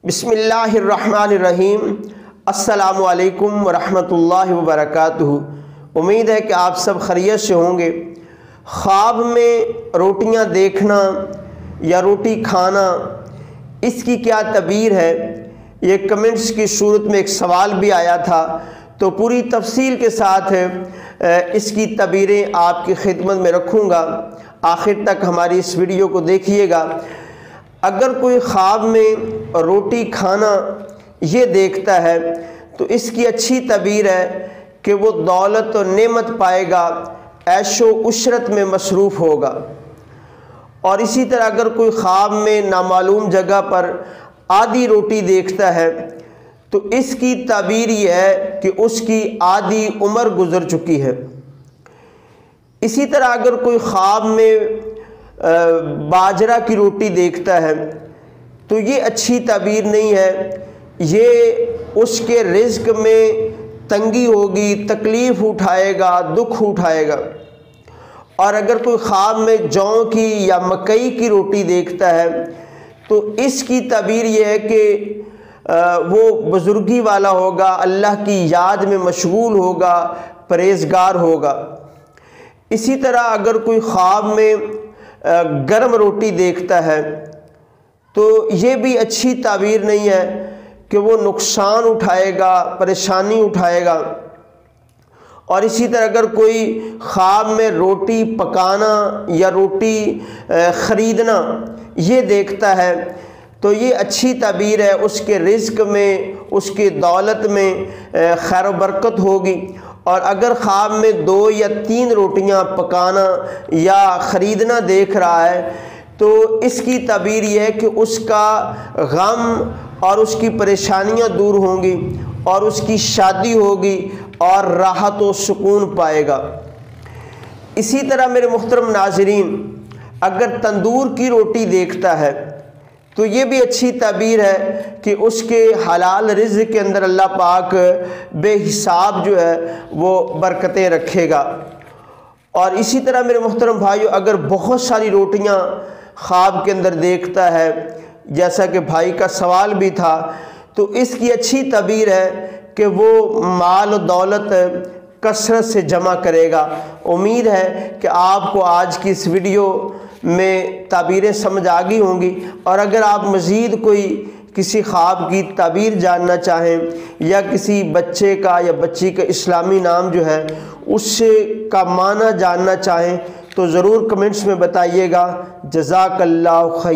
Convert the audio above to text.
बिस्मिल्लाहिर्रहमानिर्रहीम। अस्सलामु अलैकुम वरहमतुल्लाहि वबरकातुहू। उम्मीद है कि आप सब खैरियत से होंगे। ख्वाब में रोटियां देखना या रोटी खाना, इसकी क्या तबीर है? ये कमेंट्स की सूरत में एक सवाल भी आया था, तो पूरी तफसील के साथ इसकी तबीरें आपकी खिदमत में रखूँगा। आखिर तक हमारी इस वीडियो को देखिएगा। अगर कोई ख्वाब में रोटी खाना ये देखता है तो इसकी अच्छी तबीर है कि वो दौलत और नेमत पाएगा, ऐशो उशरत में मसरूफ़ होगा। और इसी तरह अगर कोई ख्वाब में नामालूम जगह पर आधी रोटी देखता है तो इसकी ताबीर ये है कि उसकी आधी उम्र गुज़र चुकी है। इसी तरह अगर कोई ख्वाब में बाजरा की रोटी देखता है तो ये अच्छी ताबीर नहीं है, ये उसके रिज़्क में तंगी होगी, तकलीफ़ उठाएगा, दुख उठाएगा। और अगर कोई ख्वाब में जौ की या मकई की रोटी देखता है तो इसकी ताबीर ये है कि वो बुज़ुर्गी वाला होगा, अल्लाह की याद में मशगूल होगा, परहेज़गार होगा। इसी तरह अगर कोई ख्वाब में गर्म रोटी देखता है तो ये भी अच्छी ताबीर नहीं है कि वो नुकसान उठाएगा, परेशानी उठाएगा। और इसी तरह अगर कोई ख्वाब में रोटी पकाना या रोटी ख़रीदना ये देखता है तो ये अच्छी ताबीर है, उसके रिज़्क में, उसकी दौलत में खैर व बरकत होगी। और अगर ख्वाब में 2 या 3 रोटियां पकाना या ख़रीदना देख रहा है तो इसकी ताबीर यह है कि उसका गम और उसकी परेशानियां दूर होंगी और उसकी शादी होगी और राहत व सुकून पाएगा। इसी तरह मेरे मुहतरम नाज़रीन, अगर तंदूर की रोटी देखता है तो ये भी अच्छी ताबीर है कि उसके हलाल रिज़्क़ के अंदर अल्लाह पाक बेहिसाब जो है वो बरकतें रखेगा। और इसी तरह मेरे मुहतरम भाइयों, अगर बहुत सारी रोटियां ख्वाब के अंदर देखता है, जैसा कि भाई का सवाल भी था, तो इसकी अच्छी ताबीर है कि वो माल और दौलत कसरत से जमा करेगा। उम्मीद है कि आपको आज की इस वीडियो में ताबीरें समझ आ गई होंगी। और अगर आप मज़ीद कोई किसी ख्वाब की ताबीर जानना चाहें या किसी बच्चे का या बच्ची का इस्लामी नाम जो है उससे का माना जानना चाहें तो ज़रूर कमेंट्स में बताइएगा। जज़ाकल्लाहु खैर।